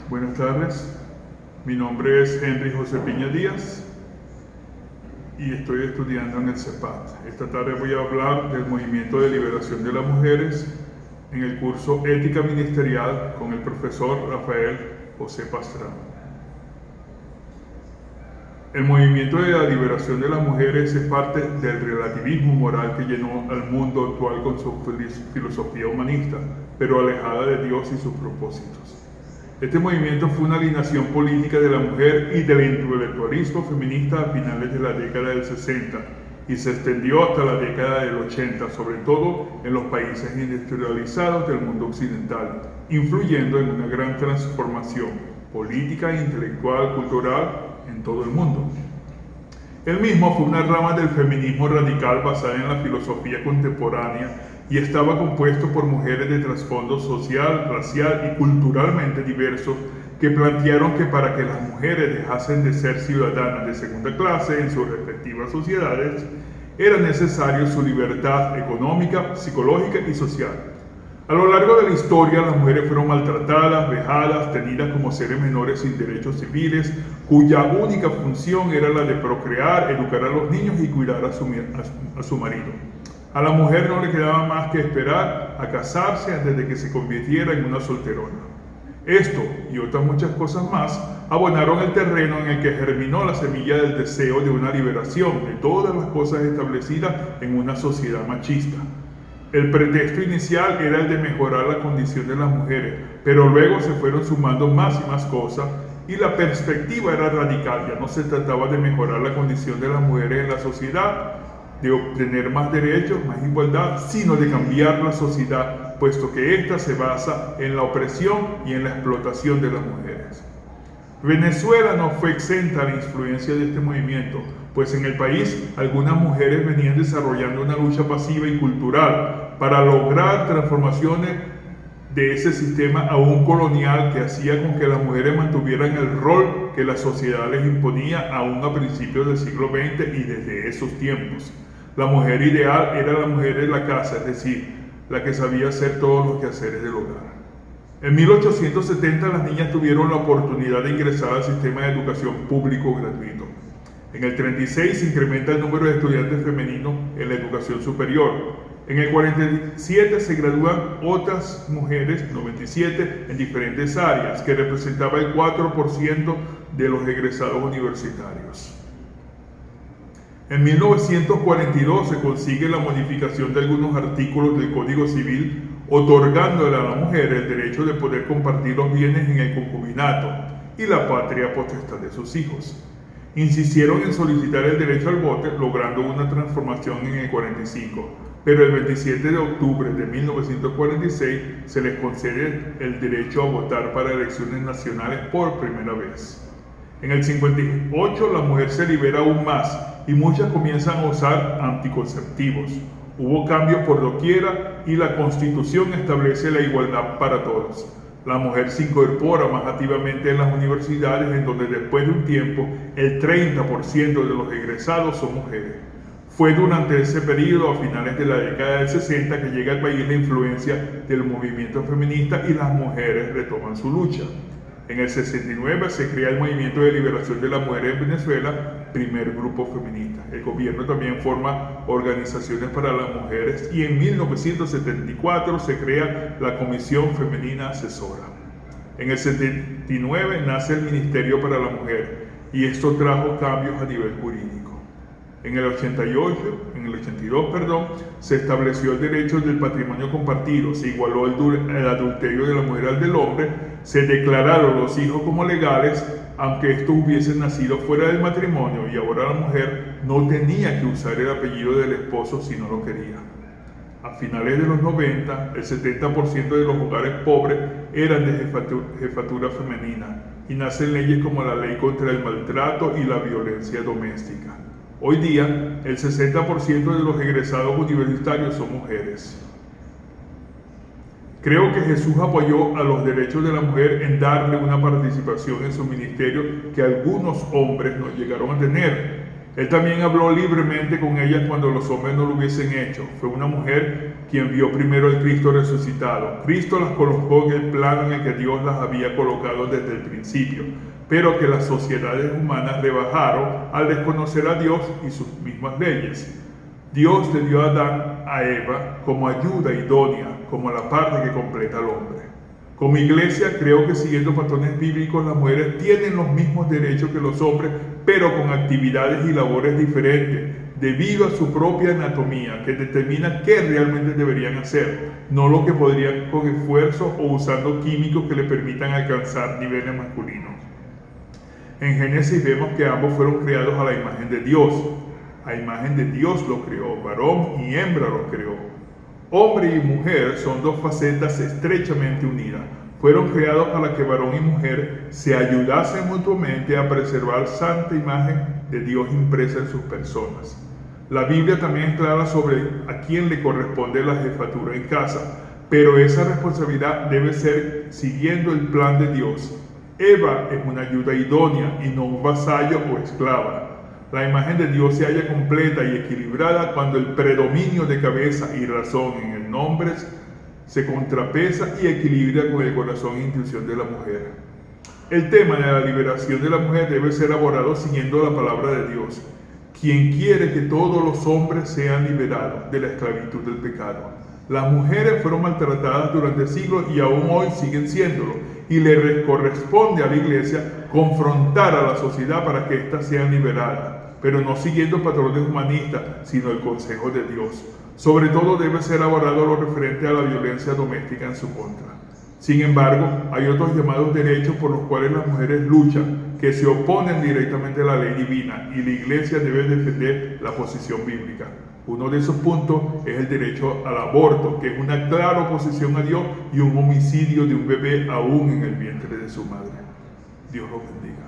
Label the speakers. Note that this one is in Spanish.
Speaker 1: Buenas tardes, mi nombre es Henry José Piña Díaz y estoy estudiando en el CEPAT. Esta tarde voy a hablar del Movimiento de Liberación de las Mujeres en el curso Ética Ministerial con el profesor Rafael José Pastrana. El movimiento de la liberación de las mujeres es parte del relativismo moral que llenó al mundo actual con su filosofía humanista, pero alejada de Dios y sus propósitos. Este movimiento fue una alineación política de la mujer y del intelectualismo feminista a finales de la década del 60 y se extendió hasta la década del 80, sobre todo en los países industrializados del mundo occidental, influyendo en una gran transformación política, intelectual, cultural en todo el mundo. El mismo fue una rama del feminismo radical basada en la filosofía contemporánea y estaba compuesto por mujeres de trasfondo social, racial y culturalmente diversos que plantearon que para que las mujeres dejasen de ser ciudadanas de segunda clase en sus respectivas sociedades, era necesario su libertad económica, psicológica y social. A lo largo de la historia, las mujeres fueron maltratadas, vejadas, tenidas como seres menores sin derechos civiles, cuya única función era la de procrear, educar a los niños y cuidar a su marido. A la mujer no le quedaba más que esperar a casarse antes de que se convirtiera en una solterona. Esto y otras muchas cosas más abonaron el terreno en el que germinó la semilla del deseo de una liberación de todas las cosas establecidas en una sociedad machista. El pretexto inicial era el de mejorar la condición de las mujeres, pero luego se fueron sumando más y más cosas y la perspectiva era radical. Ya no se trataba de mejorar la condición de las mujeres en la sociedad, de obtener más derechos, más igualdad, sino de cambiar la sociedad, puesto que ésta se basa en la opresión y en la explotación de las mujeres. Venezuela no fue exenta a la influencia de este movimiento, pues en el país algunas mujeres venían desarrollando una lucha pasiva y cultural para lograr transformaciones de ese sistema aún colonial que hacía con que las mujeres mantuvieran el rol que la sociedad les imponía aún a principios del siglo XX y desde esos tiempos. La mujer ideal era la mujer de la casa, es decir, la que sabía hacer todos los quehaceres del hogar. En 1870 las niñas tuvieron la oportunidad de ingresar al sistema de educación público gratuito. En el 36 se incrementa el número de estudiantes femeninos en la educación superior. En el 47 se gradúan otras mujeres, 97, en diferentes áreas, que representaba el 4% de los egresados universitarios. En 1942 se consigue la modificación de algunos artículos del Código Civil, otorgándole a la mujer el derecho de poder compartir los bienes en el concubinato y la patria potestad de sus hijos. Insistieron en solicitar el derecho al voto, logrando una transformación en el 45, pero el 27 de octubre de 1946 se les concede el derecho a votar para elecciones nacionales por primera vez. En el 58 la mujer se libera aún más y muchas comienzan a usar anticonceptivos. Hubo cambios por doquiera y la Constitución establece la igualdad para todos. La mujer se incorpora más activamente en las universidades, en donde después de un tiempo el 30% de los egresados son mujeres. Fue durante ese periodo, a finales de la década del 60, que llega al país la influencia del movimiento feminista y las mujeres retoman su lucha. En el 69 se crea el Movimiento de Liberación de las Mujeres en Venezuela, primer grupo feminista. El gobierno también forma organizaciones para las mujeres y en 1974 se crea la Comisión Femenina Asesora. En el 79 nace el Ministerio para la Mujer y esto trajo cambios a nivel jurídico. En el 82, se estableció el derecho del patrimonio compartido, se igualó el adulterio de la mujer al del hombre, se declararon los hijos como legales, aunque estos hubiesen nacido fuera del matrimonio, y ahora la mujer no tenía que usar el apellido del esposo si no lo quería. A finales de los 90, el 70% de los hogares pobres eran de jefatura femenina, y nacen leyes como la Ley contra el Maltrato y la Violencia Doméstica. Hoy día, el 60% de los egresados universitarios son mujeres. Creo que Jesús apoyó a los derechos de la mujer en darle una participación en su ministerio que algunos hombres no llegaron a tener. Él también habló libremente con ellas cuando los hombres no lo hubiesen hecho. Fue una mujer quien vio primero al Cristo resucitado. Cristo las colocó en el plano en el que Dios las había colocado desde el principio, pero que las sociedades humanas rebajaron al desconocer a Dios y sus mismas leyes. Dios le dio a Adán a Eva como ayuda idónea, como la parte que completa al hombre. Como iglesia, creo que siguiendo patrones bíblicos, las mujeres tienen los mismos derechos que los hombres, pero con actividades y labores diferentes, debido a su propia anatomía, que determina qué realmente deberían hacer, no lo que podrían con esfuerzo o usando químicos que le permitan alcanzar niveles masculinos. En Génesis vemos que ambos fueron creados a la imagen de Dios. A imagen de Dios lo creó, varón y hembra lo creó. Hombre y mujer son dos facetas estrechamente unidas. Fueron creados para que varón y mujer se ayudasen mutuamente a preservar santa imagen de Dios impresa en sus personas. La Biblia también es clara sobre a quién le corresponde la jefatura en casa, pero esa responsabilidad debe ser siguiendo el plan de Dios. Eva es una ayuda idónea y no un vasallo o esclava. La imagen de Dios se halla completa y equilibrada cuando el predominio de cabeza y razón en el nombre se contrapesa y equilibra con el corazón e intuición de la mujer. El tema de la liberación de la mujer debe ser abordado siguiendo la palabra de Dios, quien quiere que todos los hombres sean liberados de la esclavitud del pecado. Las mujeres fueron maltratadas durante siglos y aún hoy siguen siéndolo, y le corresponde a la iglesia confrontar a la sociedad para que éstas sean liberadas, pero no siguiendo patrones humanistas, sino el consejo de Dios. Sobre todo debe ser abordado lo referente a la violencia doméstica en su contra. Sin embargo, hay otros llamados derechos por los cuales las mujeres luchan, que se oponen directamente a la ley divina, y la iglesia debe defender la posición bíblica. Uno de esos puntos es el derecho al aborto, que es una clara oposición a Dios y un homicidio de un bebé aún en el vientre de su madre. Dios los bendiga.